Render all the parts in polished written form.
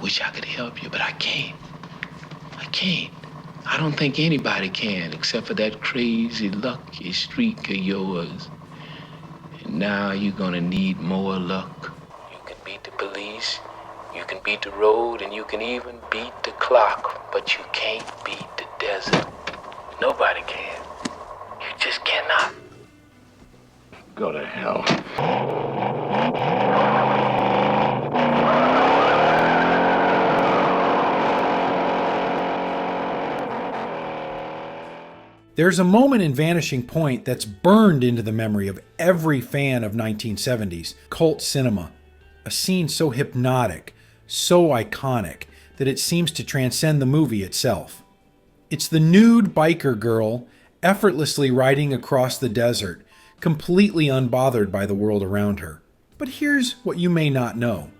wish I could help you, but I can't. I can't. I don't think anybody can, except for that crazy, lucky streak of yours. And now you're gonna need more luck. You can beat the police, you can beat the road, and you can even beat the clock, but you can't beat the desert. Nobody can. You just cannot. Go to hell. There's a moment in Vanishing Point that's burned into the memory of every fan of 1970s cult cinema. A scene so hypnotic, so iconic, that it seems to transcend the movie itself. It's the nude biker girl effortlessly riding across the desert, completely unbothered by the world around her. But here's what you may not know.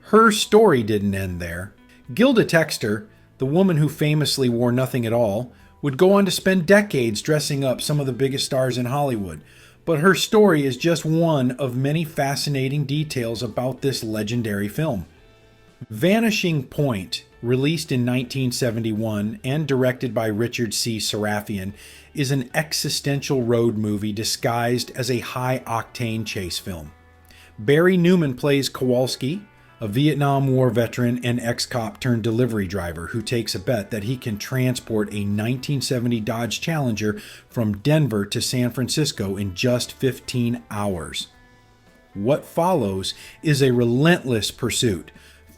Her story didn't end there. Gilda Texter, the woman who famously wore nothing at all, would go on to spend decades dressing up some of the biggest stars in Hollywood. But her story is just one of many fascinating details about this legendary film. Vanishing Point, released in 1971 and directed by Richard C. Sarafian, is an existential road movie disguised as a high-octane chase film. Barry Newman plays Kowalski, a Vietnam War veteran and ex-cop turned delivery driver who takes a bet that he can transport a 1970 Dodge Challenger from Denver to San Francisco in just 15 hours. What follows is a relentless pursuit,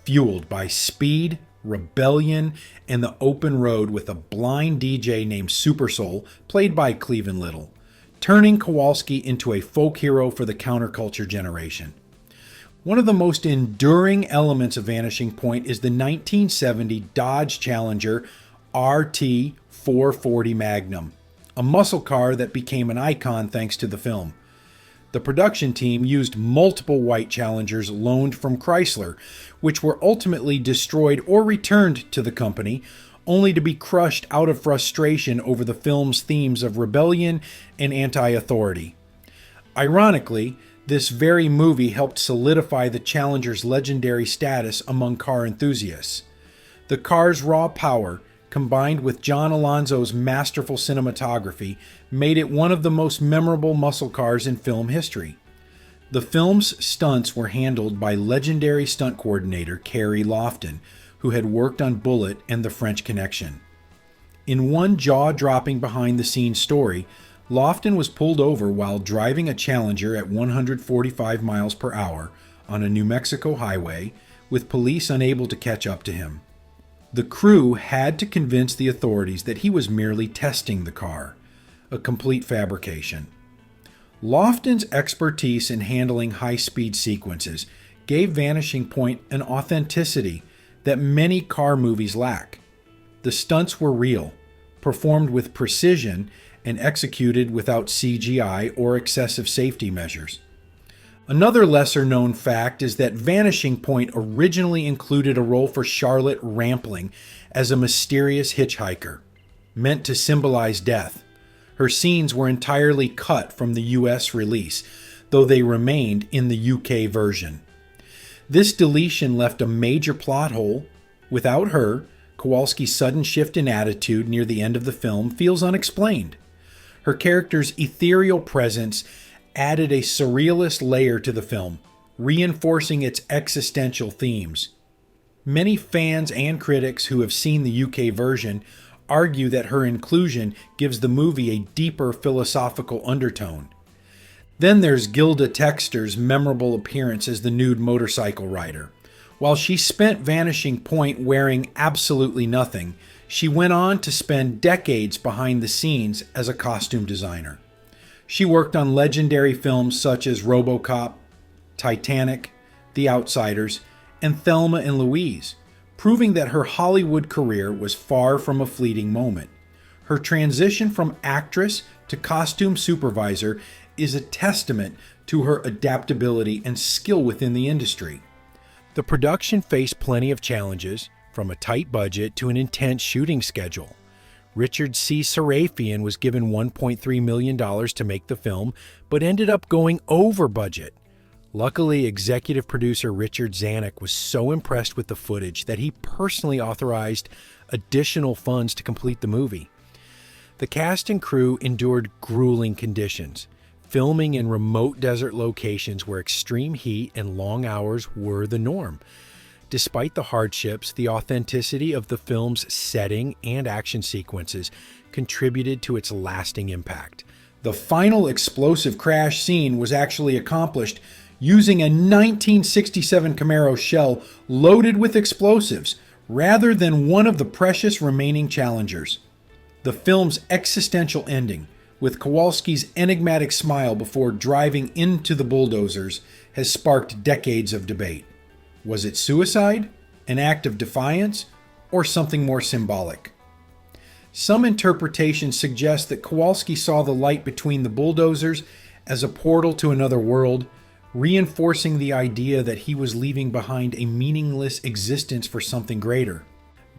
fueled by speed, rebellion, and the open road with a blind DJ named Super Soul, played by Cleveland Little, turning Kowalski into a folk hero for the counterculture generation. One of the most enduring elements of Vanishing Point is the 1970 Dodge Challenger RT 440 Magnum, a muscle car that became an icon thanks to the film. The production team used multiple white Challengers loaned from Chrysler, which were ultimately destroyed or returned to the company, only to be crushed out of frustration over the film's themes of rebellion and anti-authority. Ironically, this very movie helped solidify the Challenger's legendary status among car enthusiasts. The car's raw power, combined with John Alonzo's masterful cinematography, made it one of the most memorable muscle cars in film history. The film's stunts were handled by legendary stunt coordinator Carrie Lofton, who had worked on Bullitt and The French Connection. In one jaw-dropping behind-the-scenes story, Lofton was pulled over while driving a Challenger at 145 miles per hour on a New Mexico highway, with police unable to catch up to him. The crew had to convince the authorities that he was merely testing the car, a complete fabrication. Lofton's expertise in handling high-speed sequences gave Vanishing Point an authenticity that many car movies lack. The stunts were real, performed with precision, and executed without CGI or excessive safety measures. Another lesser-known fact is that Vanishing Point originally included a role for Charlotte Rampling as a mysterious hitchhiker, meant to symbolize death. Her scenes were entirely cut from the US release, though they remained in the UK version. This deletion left a major plot hole. Without her, Kowalski's sudden shift in attitude near the end of the film feels unexplained. Her character's ethereal presence added a surrealist layer to the film, reinforcing its existential themes. Many fans and critics who have seen the UK version argue that her inclusion gives the movie a deeper philosophical undertone. Then there's Gilda Texter's memorable appearance as the nude motorcycle rider. While she spent Vanishing Point wearing absolutely nothing, she went on to spend decades behind the scenes as a costume designer. She worked on legendary films such as Robocop, Titanic, The Outsiders, and Thelma and Louise, proving that her Hollywood career was far from a fleeting moment. Her transition from actress to costume supervisor is a testament to her adaptability and skill within the industry. The production faced plenty of challenges, from a tight budget to an intense shooting schedule. Richard C. Sarafian was given $1.3 million to make the film, but ended up going over budget. Luckily, executive producer Richard Zanuck was so impressed with the footage that he personally authorized additional funds to complete the movie. The cast and crew endured grueling conditions, filming in remote desert locations where extreme heat and long hours were the norm. Despite the hardships, the authenticity of the film's setting and action sequences contributed to its lasting impact. The final explosive crash scene was actually accomplished using a 1967 Camaro shell loaded with explosives, rather than one of the precious remaining Challengers. The film's existential ending, with Kowalski's enigmatic smile before driving into the bulldozers, has sparked decades of debate. Was it suicide, an act of defiance, or something more symbolic? Some interpretations suggest that Kowalski saw the light between the bulldozers as a portal to another world, reinforcing the idea that he was leaving behind a meaningless existence for something greater.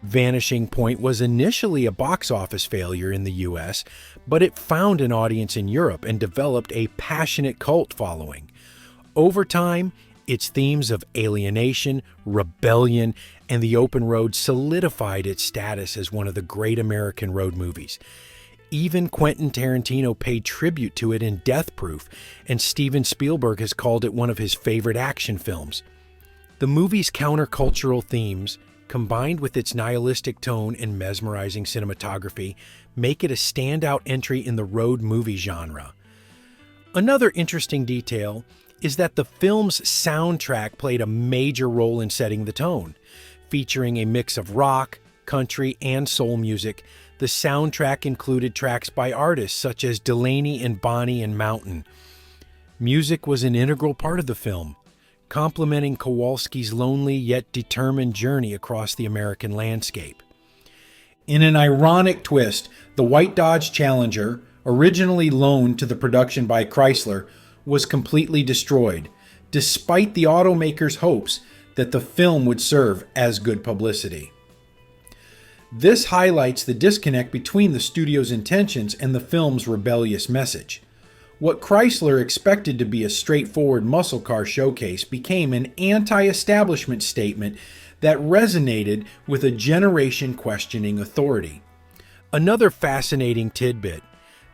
Vanishing Point was initially a box office failure in the US, but it found an audience in Europe and developed a passionate cult following. Over time, its themes of alienation, rebellion, and the open road solidified its status as one of the great American road movies. Even Quentin Tarantino paid tribute to it in Death Proof, and Steven Spielberg has called it one of his favorite action films. The movie's countercultural themes, combined with its nihilistic tone and mesmerizing cinematography, make it a standout entry in the road movie genre. Another interesting detail is that the film's soundtrack played a major role in setting the tone. Featuring a mix of rock, country, and soul music, the soundtrack included tracks by artists such as Delaney and Bonnie and Mountain. Music was an integral part of the film, complementing Kowalski's lonely yet determined journey across the American landscape. In an ironic twist, the white Dodge Challenger, originally loaned to the production by Chrysler, was completely destroyed, despite the automaker's hopes that the film would serve as good publicity. This highlights the disconnect between the studio's intentions and the film's rebellious message. What Chrysler expected to be a straightforward muscle car showcase became an anti-establishment statement that resonated with a generation questioning authority. Another fascinating tidbit: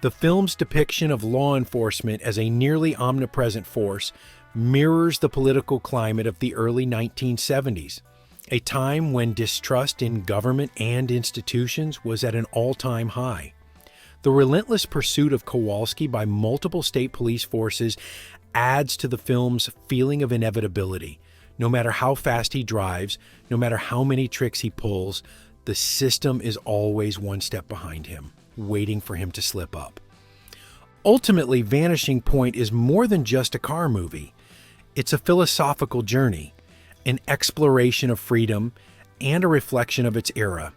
the film's depiction of law enforcement as a nearly omnipresent force mirrors the political climate of the early 1970s, a time when distrust in government and institutions was at an all-time high. The relentless pursuit of Kowalski by multiple state police forces adds to the film's feeling of inevitability. No matter how fast he drives, no matter how many tricks he pulls, the system is always one step behind him, waiting for him to slip up. Ultimately, Vanishing Point is more than just a car movie. It's a philosophical journey, an exploration of freedom, and a reflection of its era.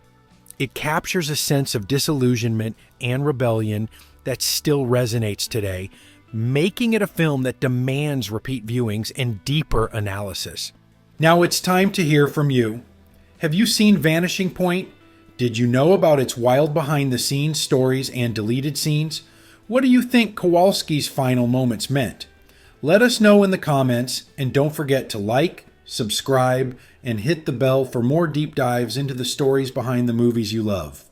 It captures a sense of disillusionment and rebellion that still resonates today, making it a film that demands repeat viewings and deeper analysis. Now it's time to hear from you. Have you seen Vanishing Point? Did you know about its wild behind-the-scenes stories and deleted scenes? What do you think Kowalski's final moments meant? Let us know in the comments, and don't forget to like, subscribe, and hit the bell for more deep dives into the stories behind the movies you love.